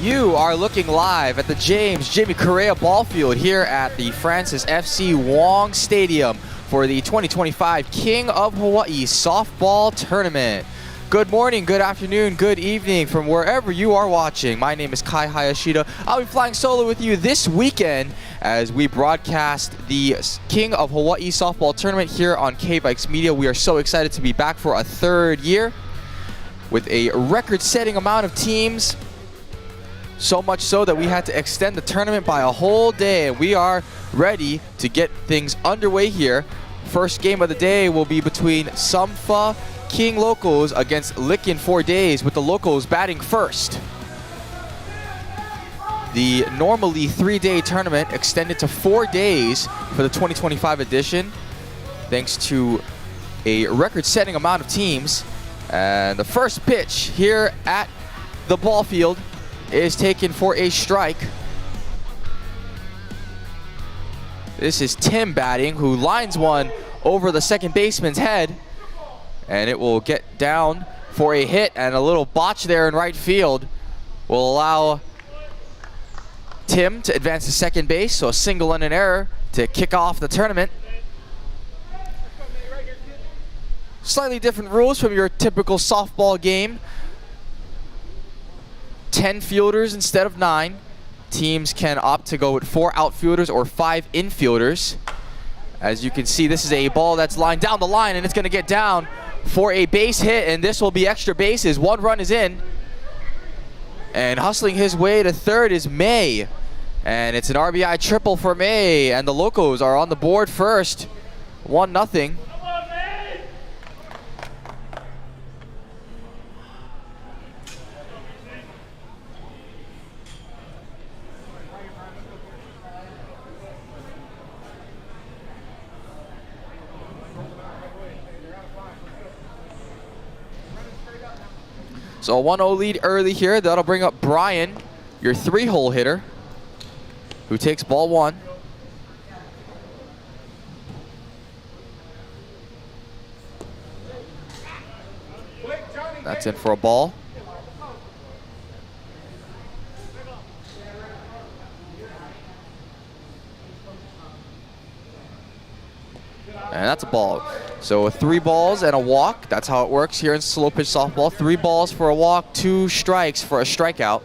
You are looking live at the James Jimmy Correa ball field here at the Francis FC Wong Stadium for the 2025 King of Hawaii softball tournament. Good morning, good afternoon, good evening from wherever you are watching. My name is Kai Hayashida. I'll be flying solo with you this weekend as we broadcast the King of Hawaii softball tournament here on K-Bikes Media. We are so excited to be back for a third year with a record-setting amount of teams. So much so that we had to extend the tournament by a whole day, and we are ready to get things underway here. First game of the day will be between Sumfa King Locos against Lickens for Dayz, with the Locos batting first. The normally 3-day tournament extended to 4 days for the 2025 edition, thanks to a record-setting amount of teams. And the first pitch here at the ball field is taken for a strike. This is Tim batting, who lines one over the second baseman's head, and it will get down for a hit, and a little botch there in right field will allow Tim to advance to second base, so a single and an error to kick off the tournament. Slightly different rules from your typical softball game. 10 fielders instead of 9. Teams can opt to go with 4 outfielders or 5 infielders. As you can see, this is a ball that's lined down the line, and it's going to get down for a base hit, and this will be extra bases. 1 run is in. And hustling his way to third is May. And it's an RBI triple for May, and the Locos are on the board first. 1-0. So a 1-0 lead early here. That'll bring up Brian, your 3-hole hitter, who takes ball 1. That's in for a ball. And that's a ball. So 3 balls and a walk. That's how it works here in slow pitch softball. 3 balls for a walk, 2 strikes for a strikeout.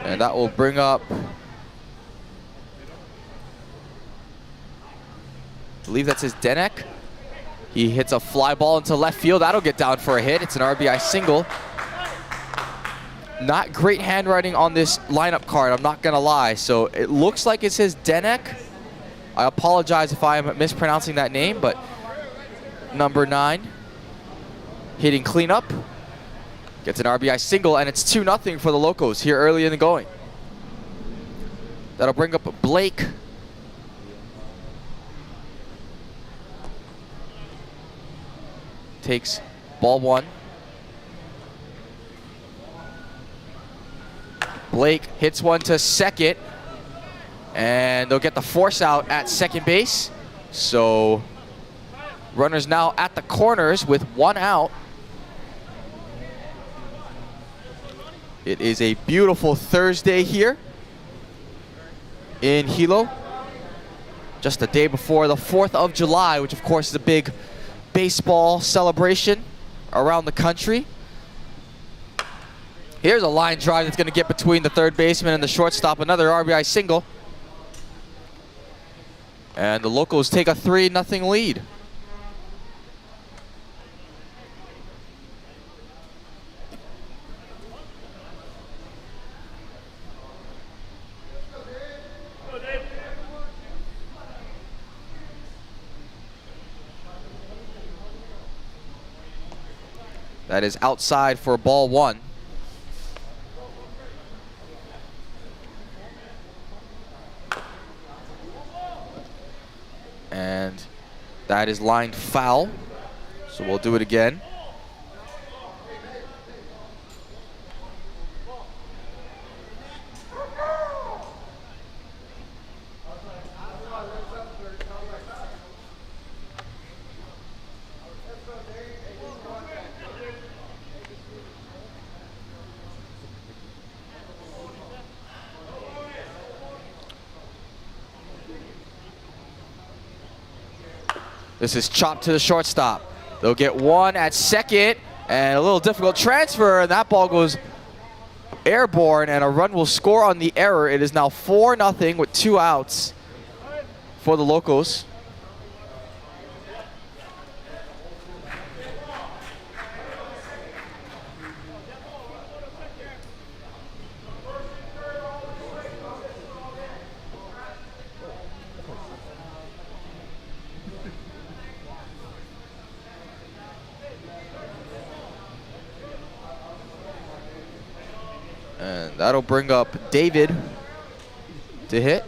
And that will bring up, I believe that's his Denek. He hits a fly ball into left field. That'll get down for a hit. It's an RBI single. Not great handwriting on this lineup card, I'm not gonna lie. So it looks like it says Denek. I apologize if I am mispronouncing that name, but number 9, hitting cleanup, gets an RBI single, and it's 2-0 for the Locos here early in the going. That'll bring up Blake. Takes ball 1. Blake hits one to second, and they'll get the force out at second base. So runners now at the corners with 1 out. It is a beautiful Thursday here in Hilo. Just the day before the 4th of July, which of course is a big baseball celebration around the country. Here's a line drive that's going to get between the third baseman and the shortstop. Another RBI single. And the Locos take a 3-0 lead. That is outside for ball 1. And that is lined foul. So we'll do it again. This is chopped to the shortstop. They'll get one at second, and a little difficult transfer, and that ball goes airborne, and a run will score on the error. It is now 4-0 with 2 outs for the Locos. And that'll bring up David to hit.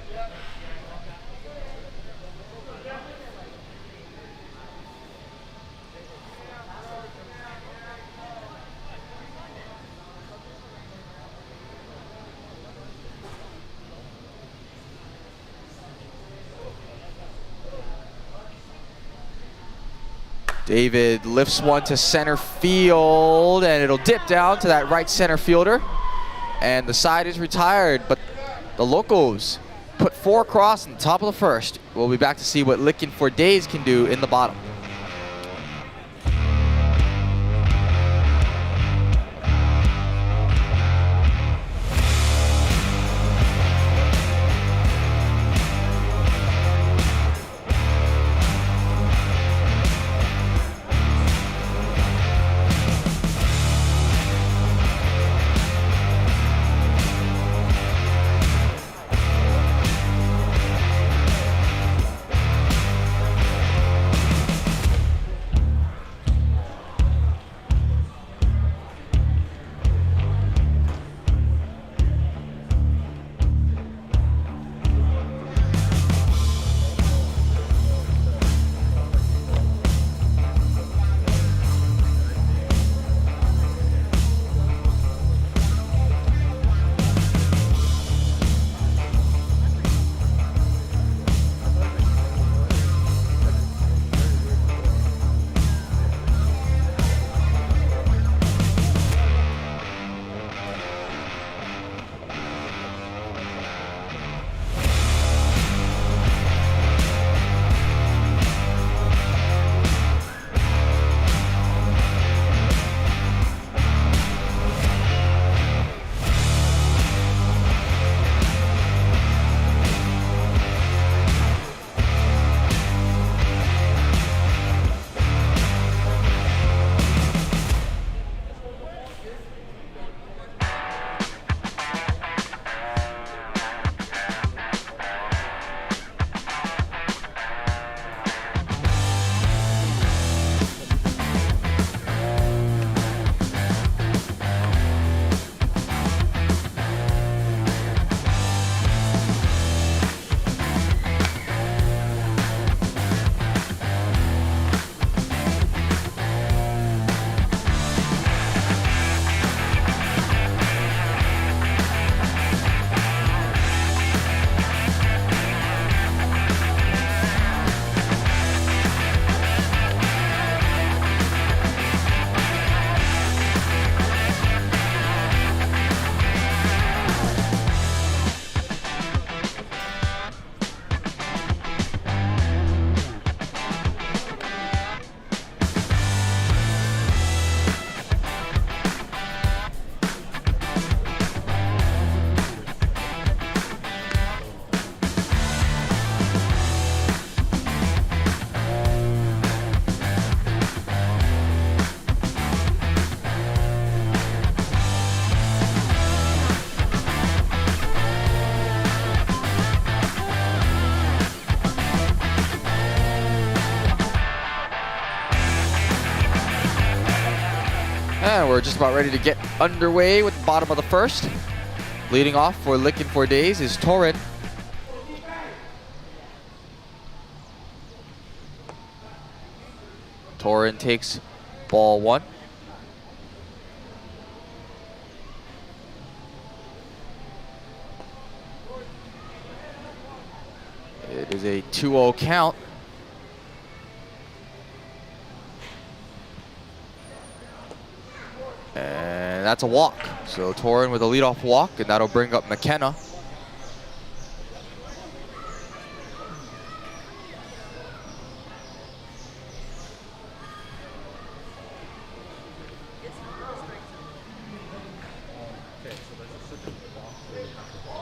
David lifts one to center field, and it'll dip down to that right center fielder. And the side is retired, but the Locos put 4 across in the top of the first. We'll be back to see what Lickens for Dayz can do in the bottom. And we're just about ready to get underway with the bottom of the first. Leading off for Lickens for Dayz is Torin. Torin takes ball 1. It is a 2-0 count. And that's a walk. So Torin with a leadoff walk, and that'll bring up McKenna.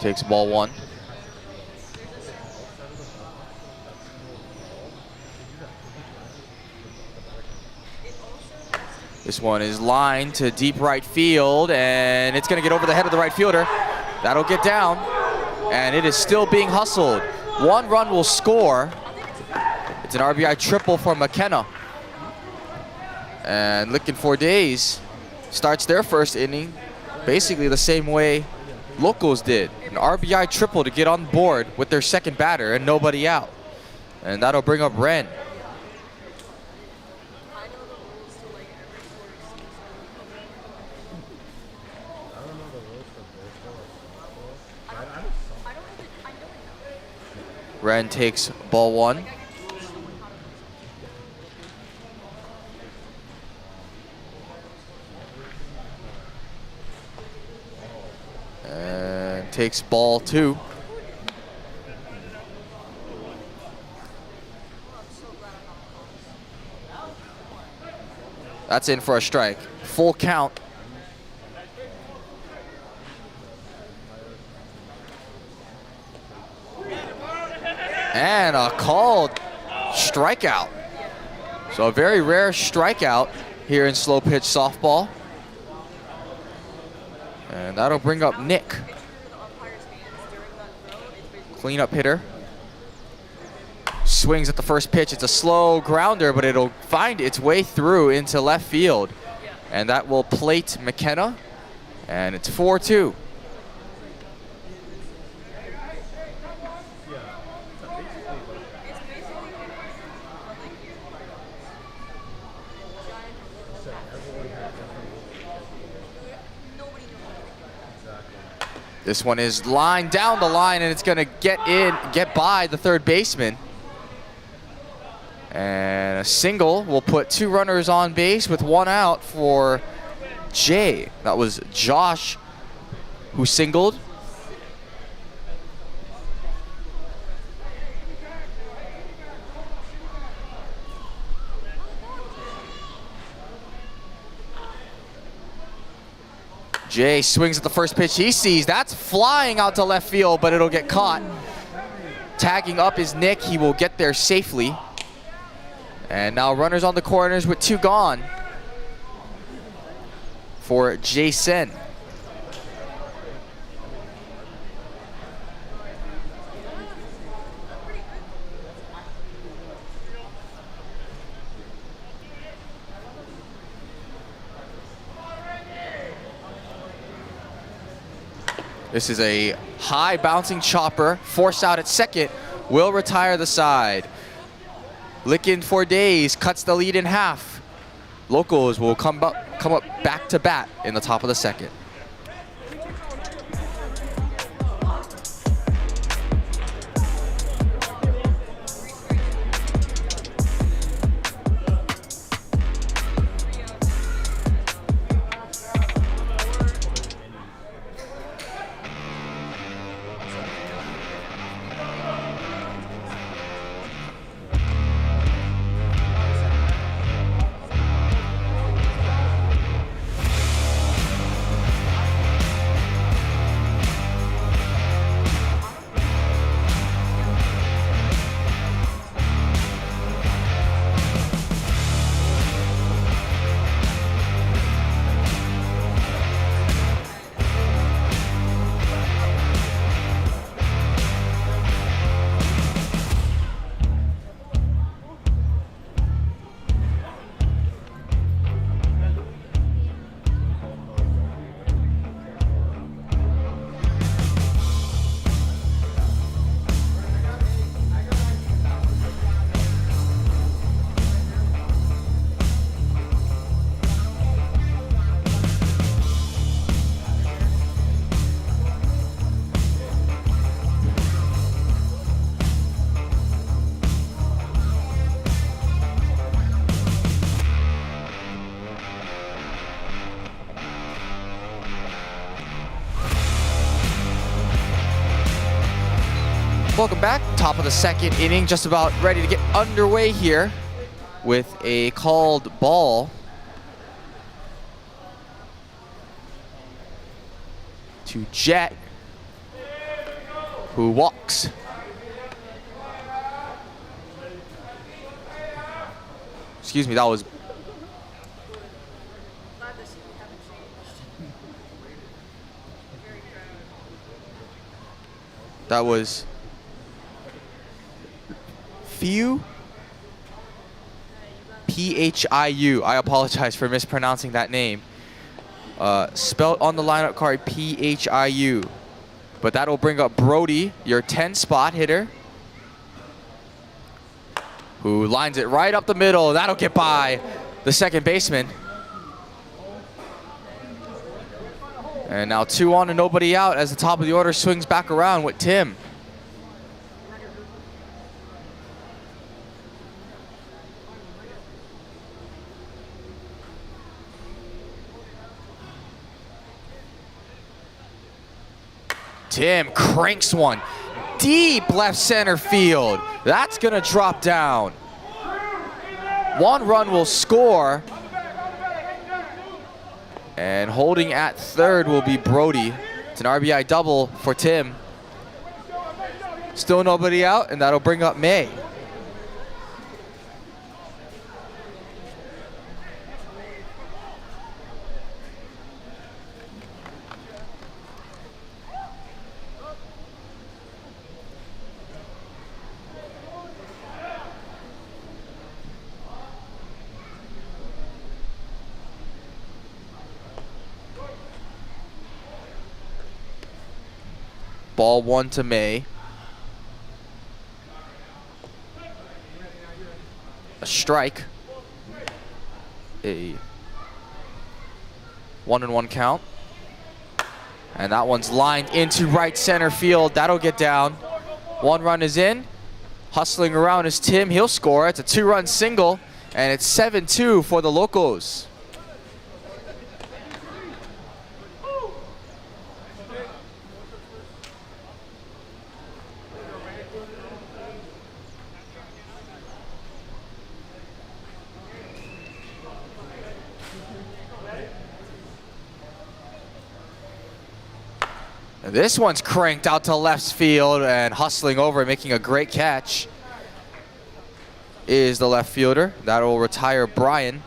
takes ball 1. This one is lined to deep right field, and it's going to get over the head of the right fielder. That'll get down, and it is still being hustled. 1 run will score. It's an RBI triple for McKenna. And Lickens for Dayz starts their first inning basically the same way Locos did. An RBI triple to get on board with their second batter and nobody out. And that'll bring up Ren. Ren takes ball 1. And takes ball 2. That's in for a strike. Full count. And a called strikeout. So a very rare strikeout here in slow pitch softball. And that'll bring up Nick. Cleanup hitter. Swings at the first pitch. It's a slow grounder, but it'll find its way through into left field. And that will plate McKenna. And it's 4-2. This one is lined down the line, and it's going to get by the third baseman. And a single will put 2 runners on base with 1 out for Jay. That was Josh who singled. Jay swings at the first pitch he sees. That's flying out to left field, but it'll get caught. Tagging up is Nick. He will get there safely. And now runners on the corners with 2 gone for Jason. This is a high bouncing chopper, forced out at second, will retire the side. Lickens for Dayz cuts the lead in half. Locos will come up back to bat in the top of the second. Welcome back. Top of the second inning, just about ready to get underway here with a called ball to Jet. who walks. Excuse me, that was... That was... Phiu? P-H-I-U. I apologize for mispronouncing that name. Spelled on the lineup card P-H-I-U. But that'll bring up Brody, your 10 spot hitter, who lines it right up the middle. That'll get by the second baseman. And now 2 on and nobody out as the top of the order swings back around with Tim. Tim cranks one deep left center field. That's gonna drop down. 1 run will score. And holding at third will be Brody. It's an RBI double for Tim. Still nobody out, and that'll bring up May. Ball 1 to May. A strike. A 1-1 count. And that one's lined into right center field. That'll get down. 1 run is in. Hustling around is Tim. He'll score. It's a 2-run single. And it's 7-2 for the Locos. This one's cranked out to left field, and hustling over, making a great catch is the left fielder. That will retire Brian.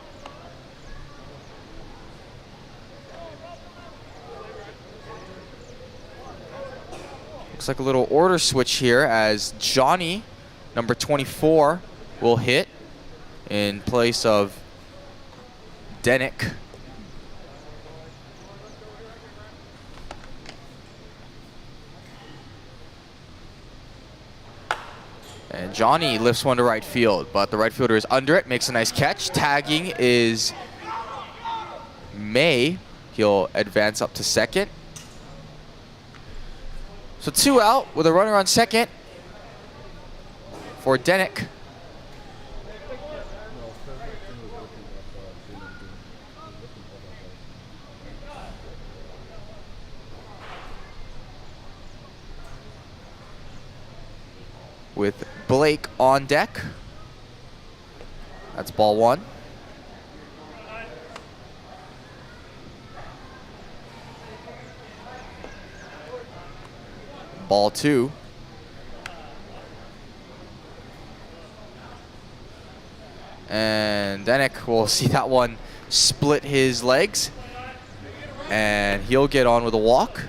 Looks like a little order switch here as Johnny, number 24, will hit in place of Denick. And Johnny lifts one to right field, but the right fielder is under it, makes a nice catch. Tagging is May. He'll advance up to second. So 2 out with a runner on second for Denick. With Blake on deck. That's ball 1. Ball 2. And Denick will see that one split his legs. And he'll get on with a walk.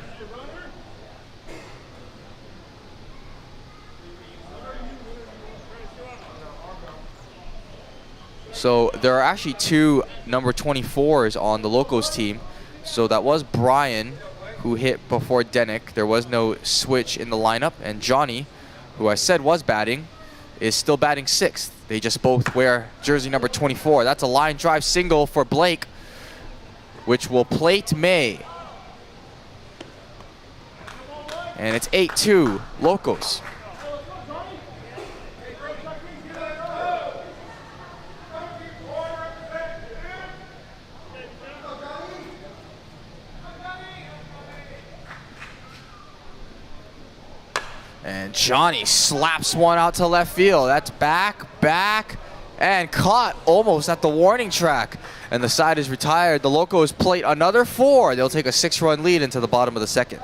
So there are actually 2 number 24s on the Locos team. So that was Brian, who hit before Denick. There was no switch in the lineup. And Johnny, who I said was batting, is still batting 6th. They just both wear jersey number 24. That's a line drive single for Blake, which will plate May. And it's 8-2 Locos. And Johnny slaps one out to left field. That's back, and caught almost at the warning track. And the side is retired. The Locos plate another 4. They'll take a 6-run lead into the bottom of the second.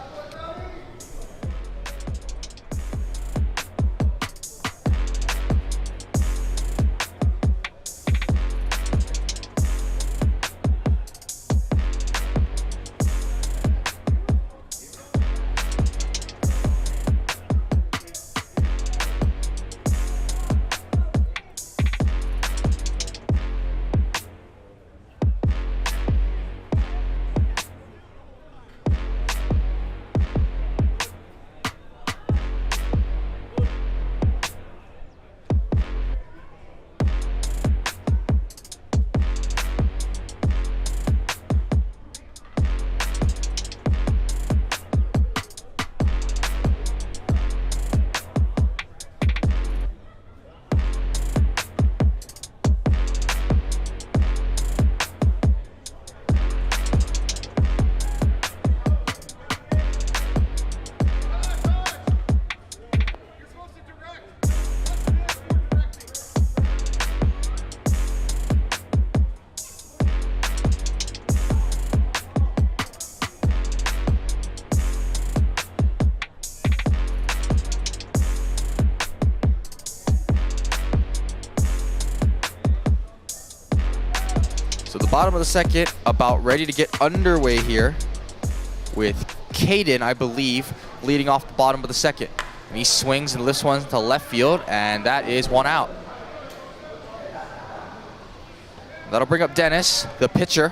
Bottom of the second, about ready to get underway here with Caden, I believe, leading off the bottom of the second. And he swings and lifts one to left field, and that is one out. That'll bring up Dennis, the pitcher.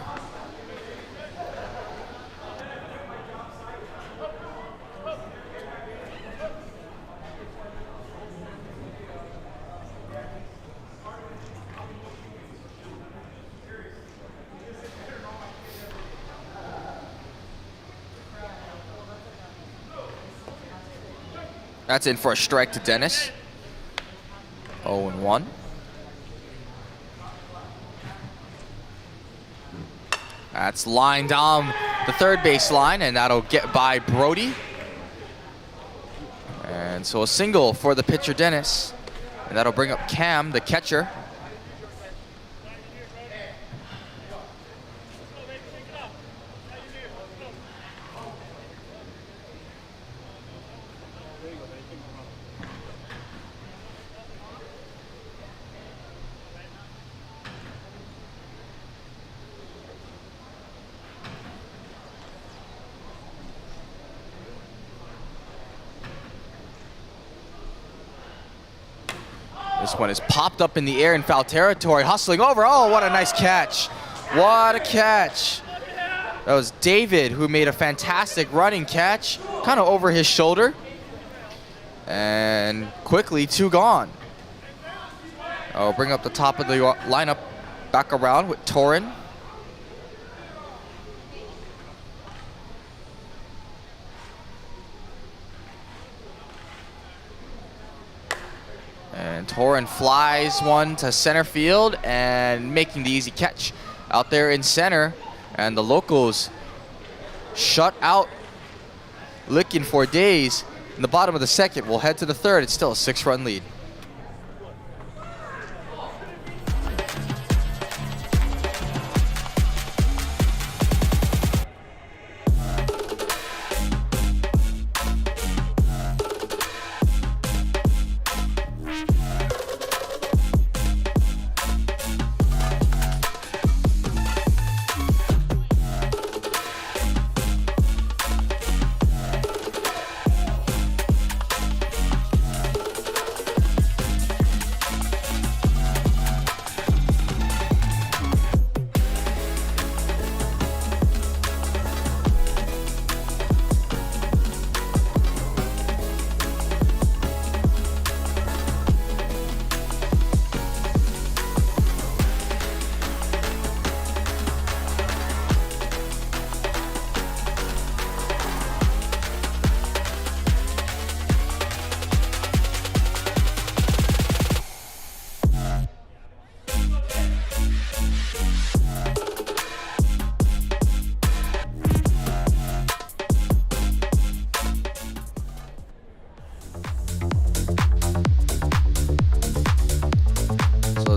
That's in for a strike to Dennis. 0-1. That's lined down the third base line, and that'll get by Brody. And so a single for the pitcher, Dennis. And that'll bring up Cam, the catcher. This one is popped up in the air in foul territory, hustling over. Oh, what a nice catch. What a catch. That was David who made a fantastic running catch, kind of over his shoulder. And quickly, 2 gone. I'll bring up the top of the lineup back around with Torin. And Torin flies one to center field and making the easy catch out there in center. And the Locos shut out Lickens for Dayz. In the bottom of the second, we'll head to the third. It's still a 6-run lead.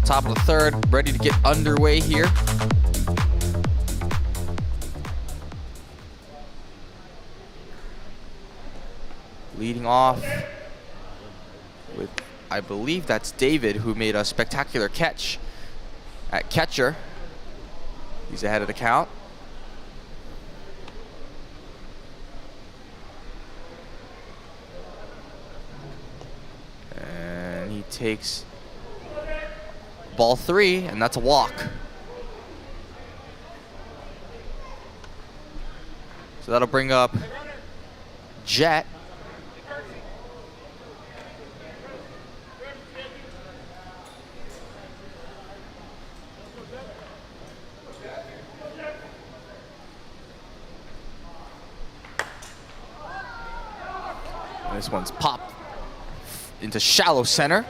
Top of the third, ready to get underway here. Leading off with, I believe that's David, who made a spectacular catch at catcher. He's ahead of the count. And he takes ball 3, and that's a walk. So that'll bring up Jet. And this one's popped into shallow center.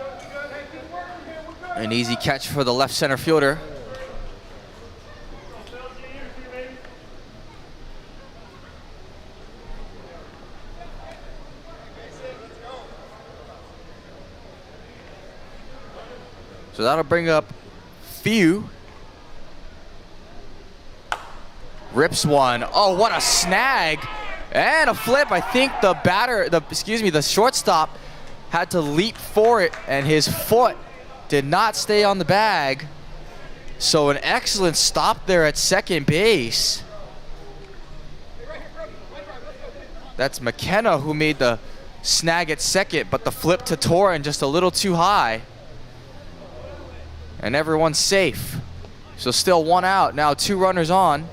An easy catch for the left center fielder. So that'll bring up Few. Rips one. Oh, what a snag. And a flip. I think the shortstop had to leap for it, and his foot did not stay on the bag. So an excellent stop there at second base. That's McKenna who made the snag at second, but the flip to Torin just a little too high. And everyone's safe. So still one out, now 2 runners on.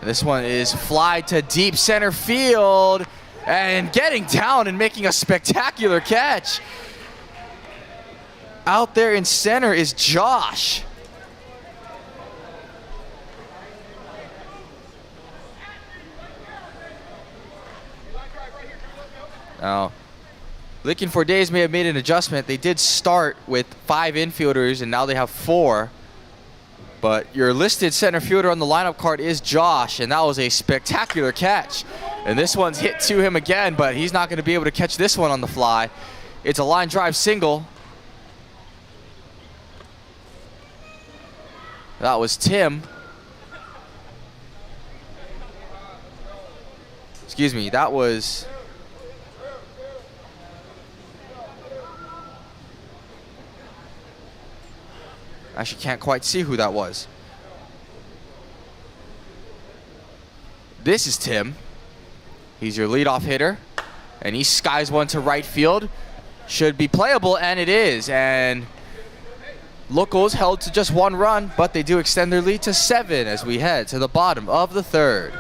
And this one is fly to deep center field and getting down and making a spectacular catch. Out there in center is Josh. Now, Lickens for Dayz may have made an adjustment. They did start with 5 infielders, and now they have 4. But your listed center fielder on the lineup card is Josh, and that was a spectacular catch. And this one's hit to him again, but he's not going to be able to catch this one on the fly. It's a line drive single. That was Tim. Excuse me, that was... Actually can't quite see who that was. This is Tim. He's your leadoff hitter. And he skies one to right field. Should be playable, and it is. And Locos held to just 1 run, but they do extend their lead to 7 as we head to the bottom of the 3rd.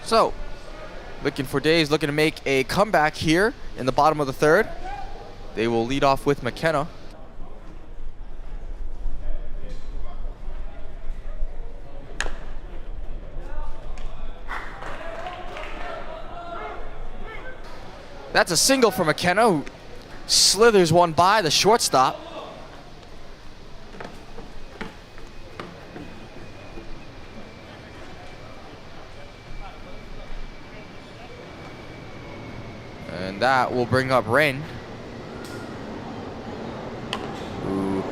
So, Lickens for Dayz looking to make a comeback here in the bottom of the 3rd. They will lead off with McKenna. That's a single for McKenna, who slithers one by the shortstop. And that will bring up Rain, who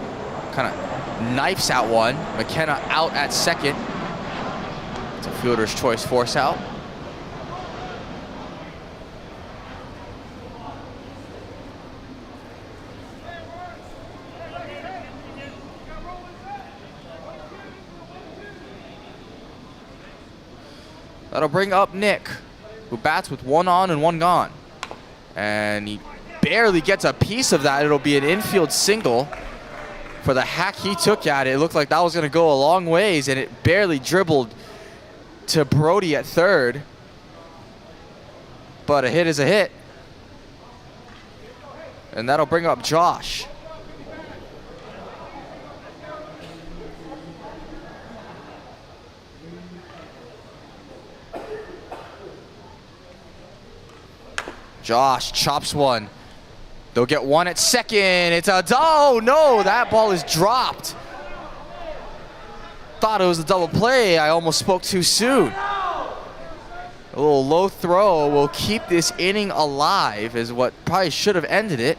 kind of knifes out one. McKenna out at second. It's a fielder's choice force out. That'll bring up Nick, who bats with 1 on and 1 gone. And he barely gets a piece of that. It'll be an infield single. For the hack he took at it, it looked like that was going to go a long ways, and it barely dribbled to Brody at 3rd. But a hit is a hit. And that'll bring up Josh. Josh chops one. They'll get 1 at second. It's a, oh no, that ball is dropped. Thought it was a double play. I almost spoke too soon. A little low throw will keep this inning alive, is what probably should have ended it.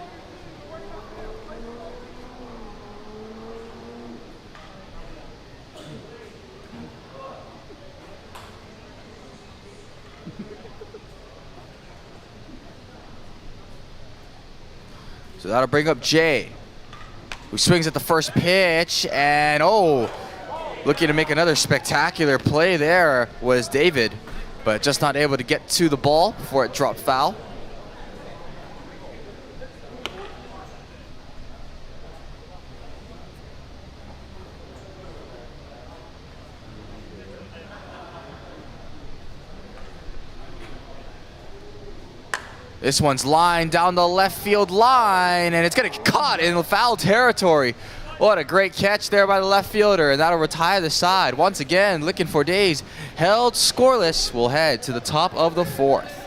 So that'll bring up Jay, who swings at the first pitch, and looking to make another spectacular play there was David, but just not able to get to the ball before it dropped foul. This one's lined down the left field line, and it's gonna get caught in foul territory. What a great catch there by the left fielder, and that'll retire the side. Once again, looking for Dayz, held scoreless. We'll head to the top of the fourth.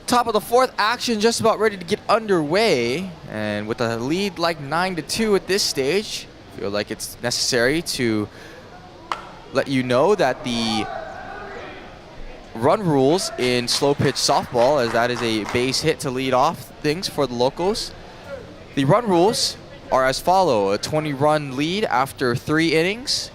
Top of the fourth, action just about ready to get underway, and with a lead like 9-2 at this stage, I feel like it's necessary to let you know that the run rules in slow pitch softball, as that is a base hit to lead off things for the Locos. The run rules are as follow: a 20-run lead after 3 innings,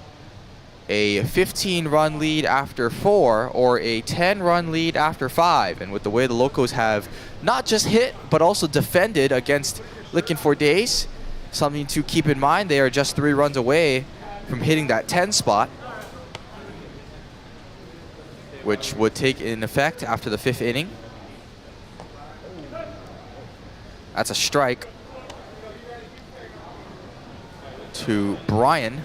a 15-run lead after 4, or a 10-run lead after 5. And with the way the Locos have not just hit, but also defended against Lickens for Dayz, something to keep in mind, they are just 3 runs away from hitting that 10 spot, which would take in effect after the 5th inning. That's a strike to Brian,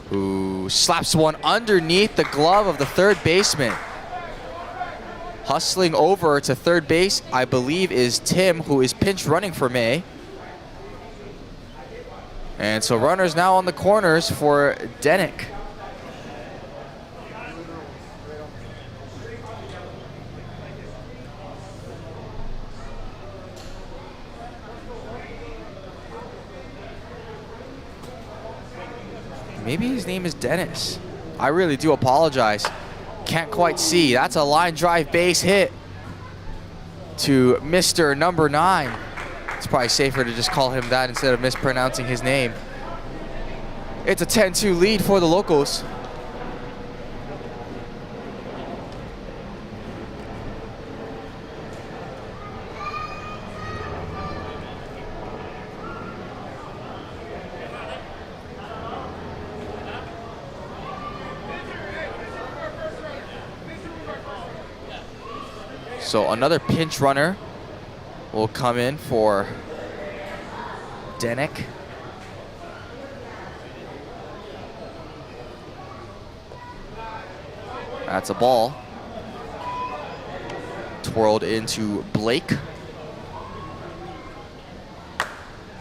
who slaps one underneath the glove of the third baseman. Hustling over to third base, I believe, is Tim, who is pinch running for May. And so runners now on the corners for Denick. Maybe his name is Dennis. I really do apologize. Can't quite see. That's a line drive base hit to Mr. Number 9. It's probably safer to just call him that instead of mispronouncing his name. It's a 10-2 lead for the Locos. So another pinch runner will come in for Denick. That's a ball. Twirled into Blake.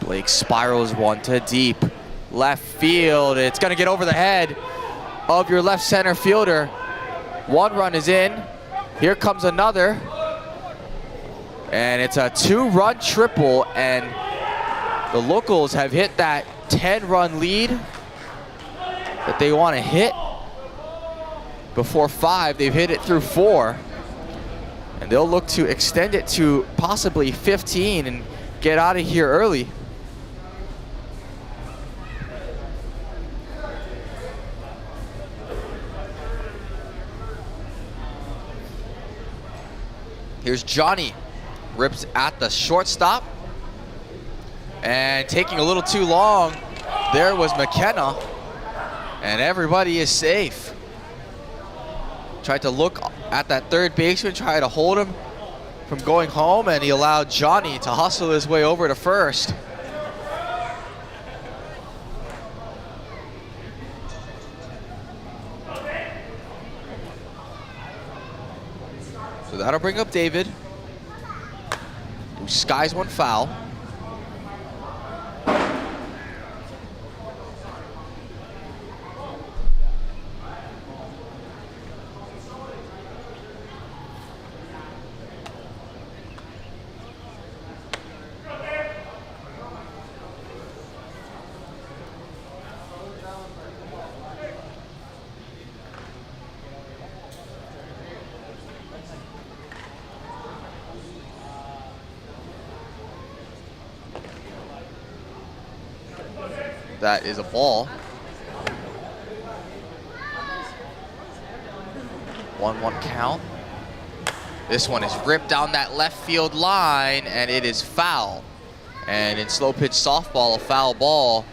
Blake spirals one to deep. Left field. It's going to get over the head of your left center fielder. One run is in. Here comes another. And it's a 2-run triple, and the Locals have hit that 10-run lead that they want to hit before 5. They've hit it through 4, and they'll look to extend it to possibly 15 and get out of here early. Here's Johnny, rips at the shortstop, and taking a little too long, there was McKenna, and everybody is safe. Tried to look at that third baseman, try to hold him from going home, and he allowed Johnny to hustle his way over to first. So that'll bring up David, who skies one foul. That is a ball. 1-1 count. This one is ripped down that left field line, and it is foul. And in slow pitch softball, a foul ball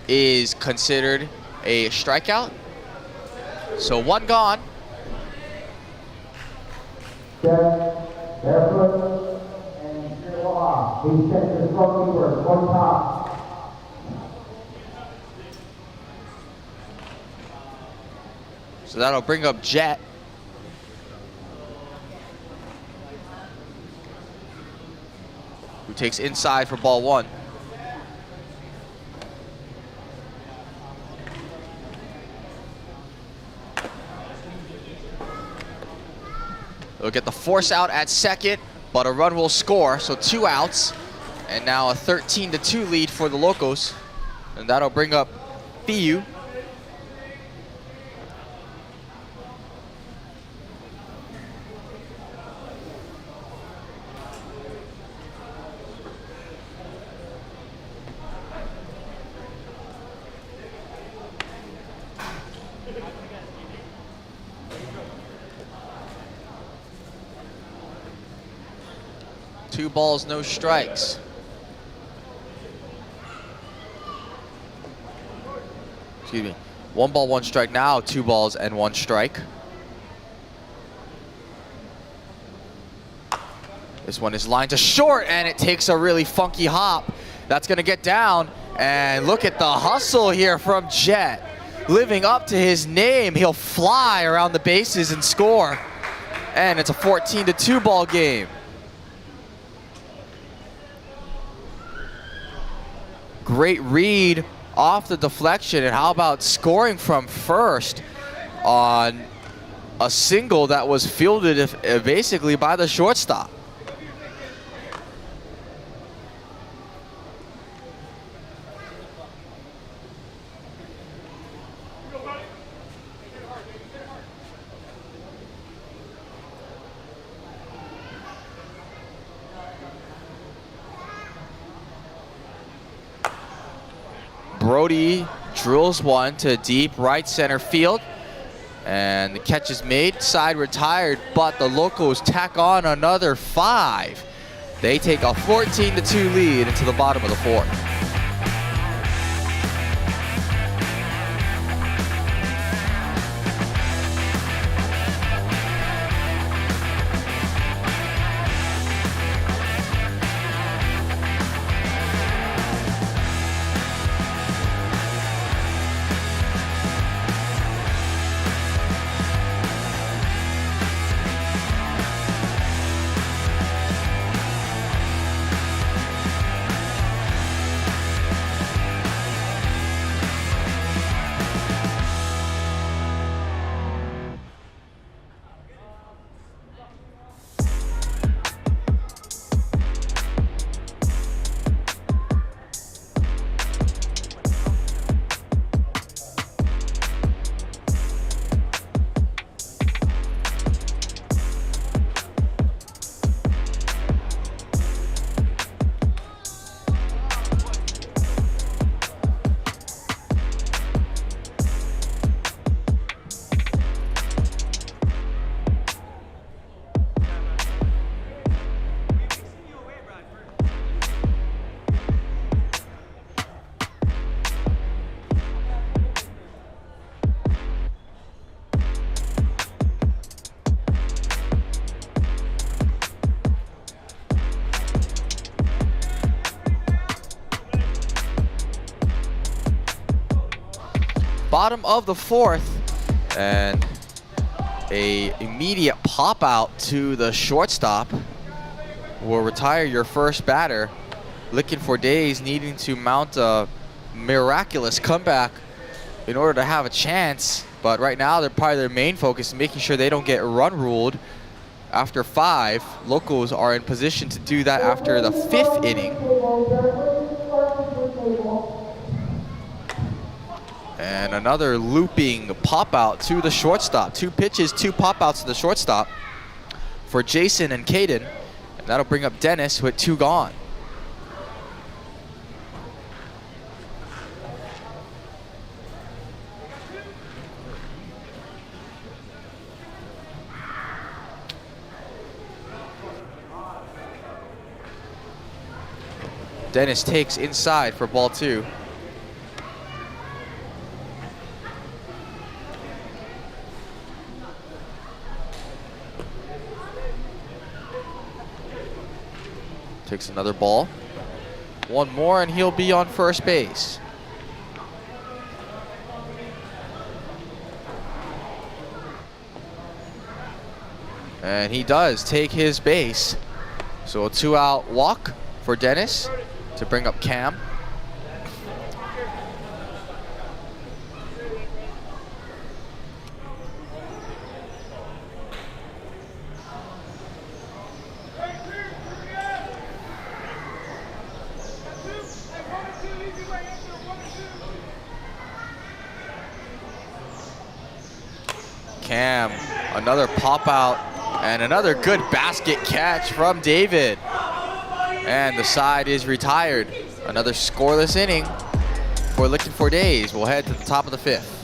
is considered a strikeout. So one gone. Barefoot and clear off. He checks the slow keeper, one top. So that'll bring up Jet. Who takes inside for ball one. They'll get the force out at second, but a run will score, so 2 outs. And now a 13-2 lead for the Locos. And that'll bring up Fiu. Two balls, no strikes. Excuse me. 1 ball, 1 strike now, 2 balls and 1 strike. This one is lined to short, and it takes a really funky hop. That's gonna get down, and look at the hustle here from Jet. Living up to his name, he'll fly around the bases and score. And it's a 14-2 ball game. Great read off the deflection, and how about scoring from first on a single that was fielded basically by the shortstop. Brody drills one to deep right center field, and the catch is made, side retired, but the Locos tack on another 5. They take a 14-2 lead into the bottom of the 4th. Bottom of the fourth, and a immediate pop out to the shortstop will retire your first batter. Looking for Dayz, needing to mount a miraculous comeback in order to have a chance. But right now, probably their main focus is making sure they don't get run ruled after 5. Locos are in position to do that after the 5th inning. And another looping pop out to the shortstop. 2 pitches, 2 pop outs to the shortstop for Jason and Caden. And that'll bring up Dennis with 2 gone. Dennis takes inside for ball 2. Takes another ball. 1 more and he'll be on first base. And he does take his base. So a 2-out walk for Dennis to bring up Cam. Cam, another pop out and another good basket catch from David. And the side is retired. Another scoreless inning for Looking for Dayz. We'll head to the top of the 5th.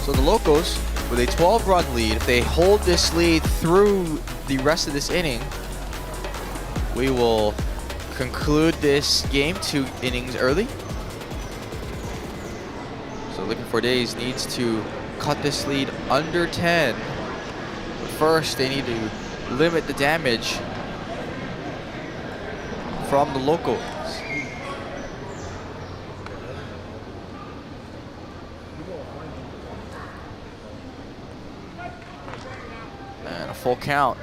So the Locos, with a 12-run lead, if they hold this lead through the rest of this inning, we will conclude this game 2 innings early. So Looking for Dayz needs to cut this lead under 10. But first, they need to limit the damage from the Locos. And a full count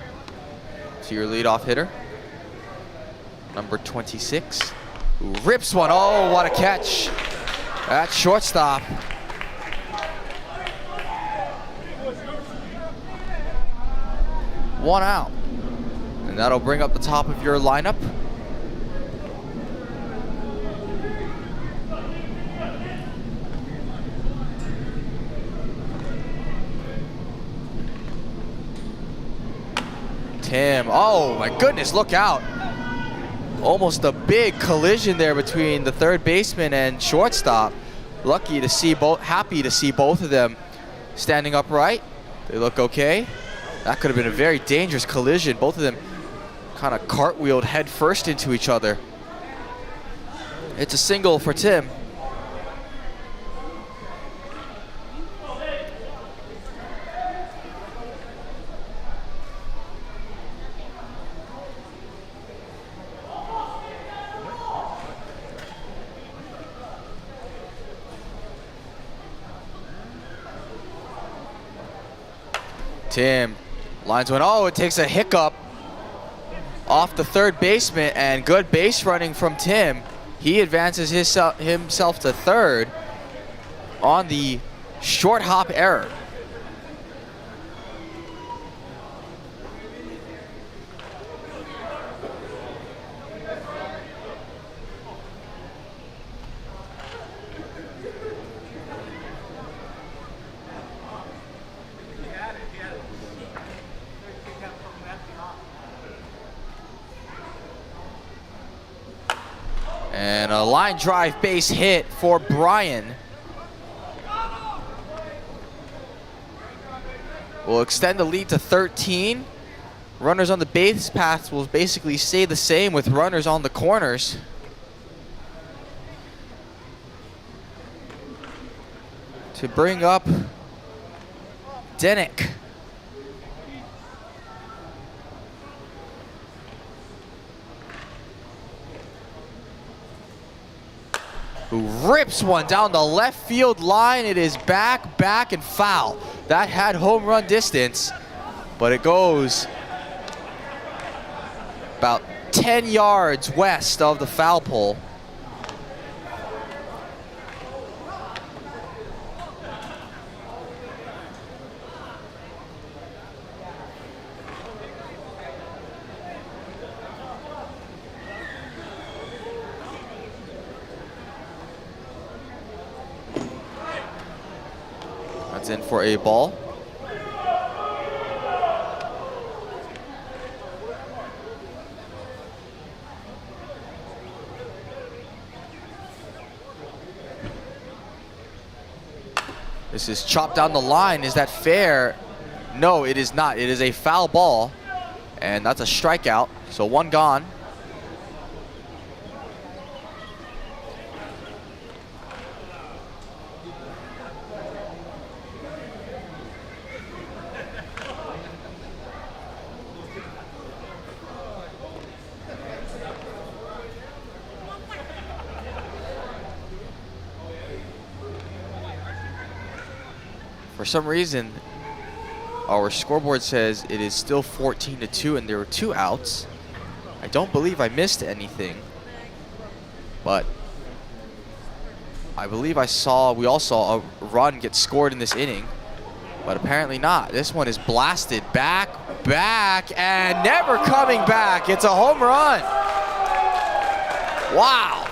to your leadoff hitter, number 26, who rips one. Oh, what a catch at shortstop. One out. And that'll bring up the top of your lineup. Tim, oh my goodness, look out. Almost a big collision there between the third baseman and shortstop. Happy to see both of them standing upright. They look okay. That could have been a very dangerous collision. Both of them kind of cartwheeled head first into each other. It's a single for Tim. Tim lines one. Oh, it takes a hiccup off the third baseman, and good base running from Tim. He advances himself to third on the short hop error. And a line drive base hit for Brian. Will extend the lead to 13. Runners on the base paths will basically stay the same with runners on the corners. To bring up Denick. Who rips one down the left field line. It is back, and foul. That had home run distance, but it goes about 10 yards west of the foul pole. That's in for a ball. This is chopped down the line. Is that fair? No, it is not. It is a foul ball, and that's a strikeout. So one gone. For some reason, our scoreboard says it is still 14-2 and there were 2 outs. I don't believe I missed anything, but I believe we all saw a run get scored in this inning, but apparently not. This one is blasted back, and never coming back. It's a home run. Wow.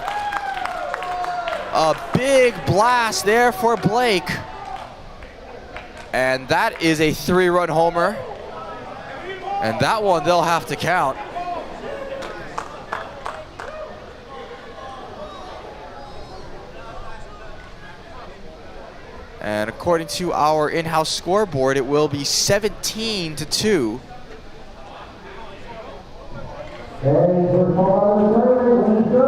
A big blast there for Blake. And that is a 3-run homer. And that one they'll have to count. And according to our in-house scoreboard, it will be 17-2.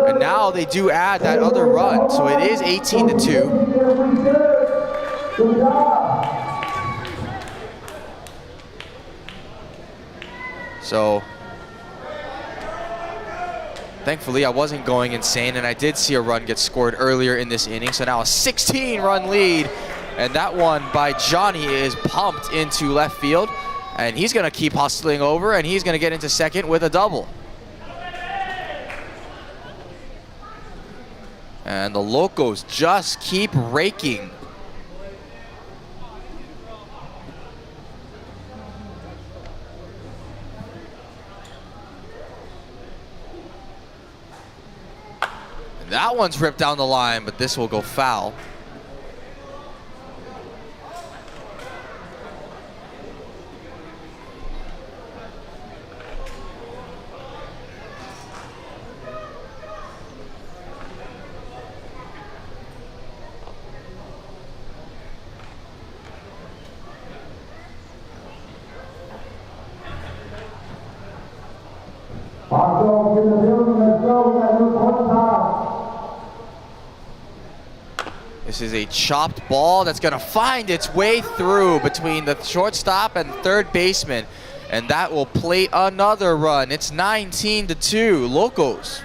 And now they do add that other run, so it is 18-2. Good job. So, thankfully I wasn't going insane, and I did see a run get scored earlier in this inning. So now a 16-run lead, and that one by Johnny is pumped into left field, and he's going to keep hustling over, and he's going to get into second with a double. And the Locos just keep raking. That one's ripped down the line, but this will go foul. This is a chopped ball that's going to find its way through between the shortstop and third baseman, and that will plate another run. It's 19-2, Locos.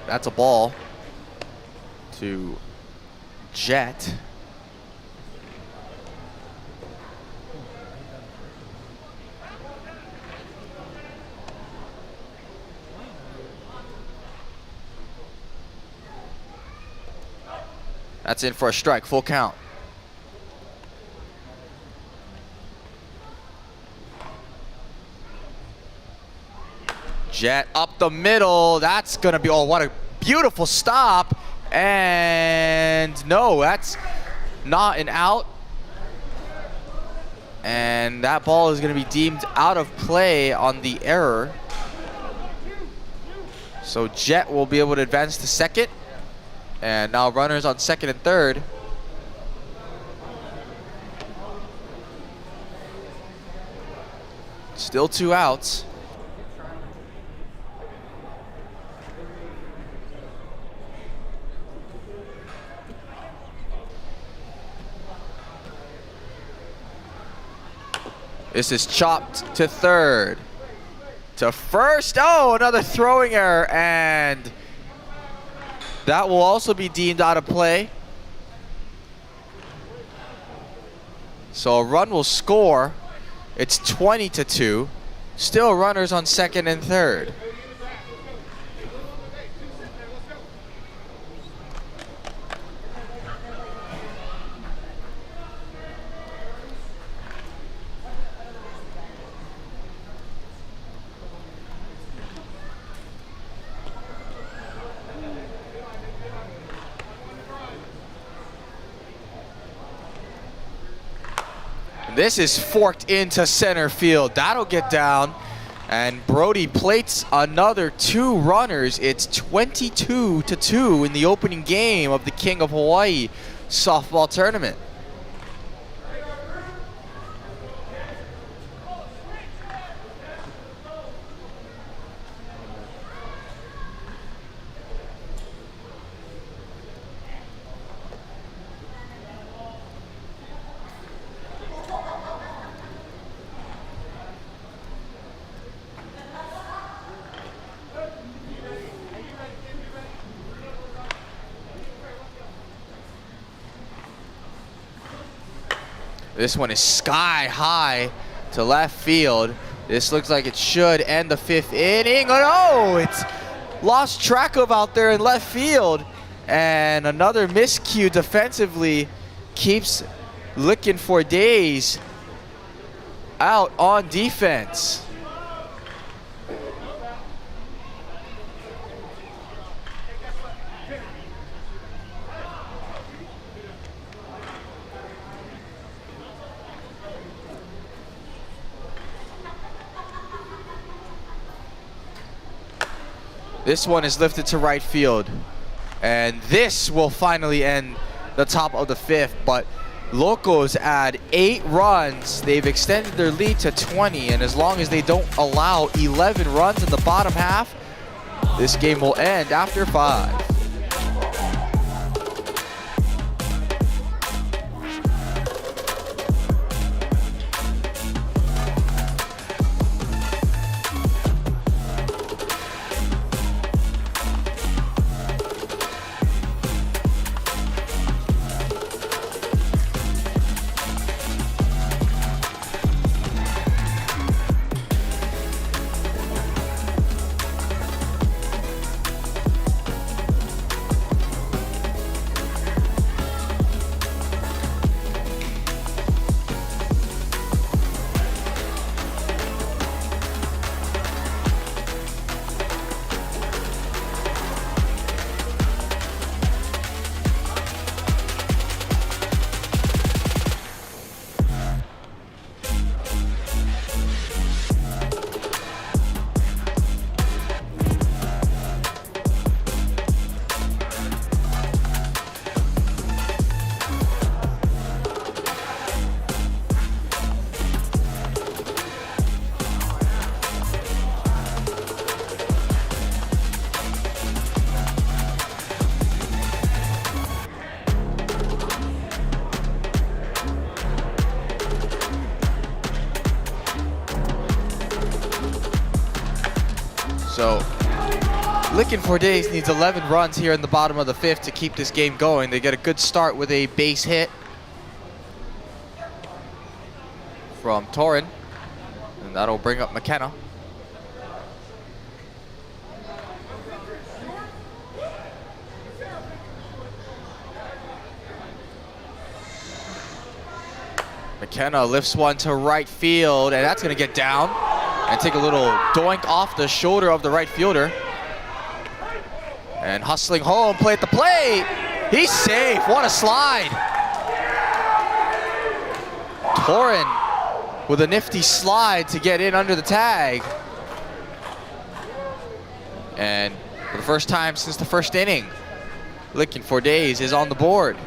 That's a ball to Jet. That's in for a strike, full count. Jet up the middle. That's gonna be, oh, what a beautiful stop. And no, that's not an out. And that ball is gonna be deemed out of play on the error. So Jet will be able to advance to second. And now runners on second and third. Still 2 outs. This is chopped to third. To first, oh, another throwing error, and that will also be deemed out of play. So a run will score. It's 20-2. Still runners on second and third. This is forked into center field. That'll get down. And Brody plates another 2 runners. It's 22-2 in the opening game of the King of Hawaii softball tournament. This one is sky high to left field. This looks like it should end the 5th inning. Oh no, it's lost track of out there in left field. And another miscue defensively keeps looking for Dayz out on defense. This one is lifted to right field. And this will finally end the top of the 5th, but Locos add 8 runs. They've extended their lead to 20, and as long as they don't allow 11 runs in the bottom half, this game will end after 5. So Lickens for Dayz needs 11 runs here in the bottom of the 5th to keep this game going. They get a good start with a base hit from Torin, and that'll bring up McKenna. McKenna lifts one to right field, and that's gonna get down and take a little doink off the shoulder of the right fielder. And hustling home, play at the plate. He's safe, what a slide. Torin with a nifty slide to get in under the tag. And for the first time since the first inning, Lickens for Dayz is on the board.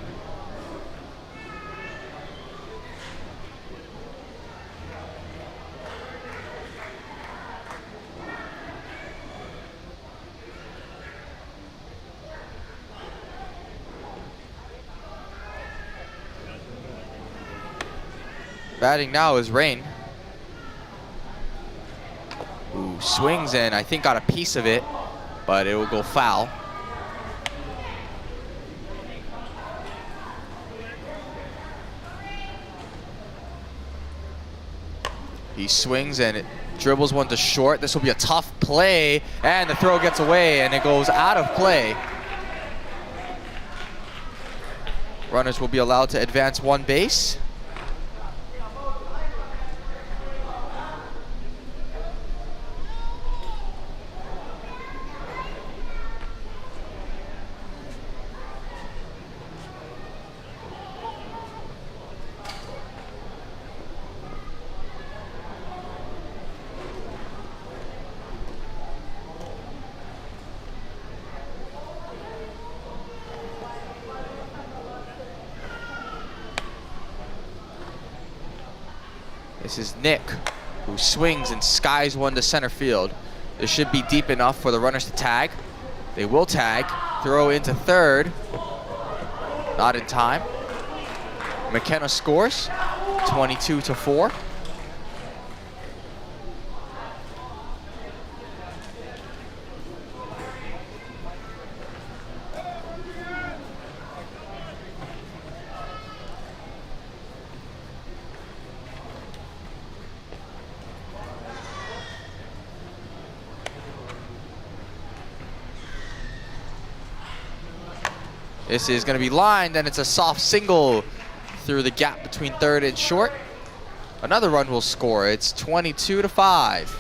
Batting now is Rain, who swings and I think got a piece of it, but it will go foul. He swings and it dribbles one to short. This will be a tough play, and the throw gets away and it goes out of play. Runners will be allowed to advance one base. This is Nick, who swings and skies one to center field. This should be deep enough for the runners to tag. They will tag, throw into third. Not in time. McKenna scores, 22-4. This is going to be lined, and it's a soft single through the gap between third and short. Another run will score. It's 22-5.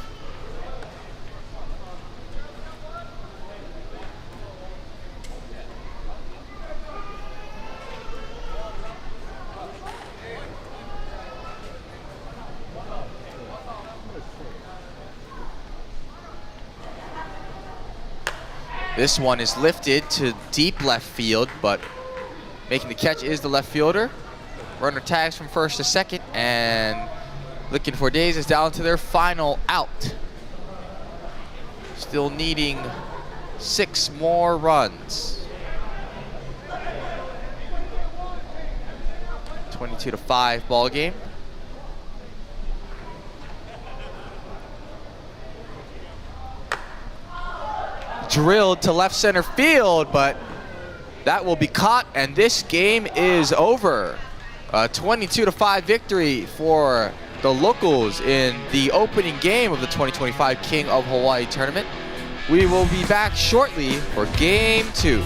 This one is lifted to deep left field, but making the catch is the left fielder. Runner tags from first to second, and Lickens for Dayz is down to their final out. Still needing 6 more runs. 22-5 ball game. Drilled to left center field, but that will be caught, and this game is over. A 22-5 victory for the Locos in the opening game of the 2025 King of Hawaii tournament. We will be back shortly for Game 2.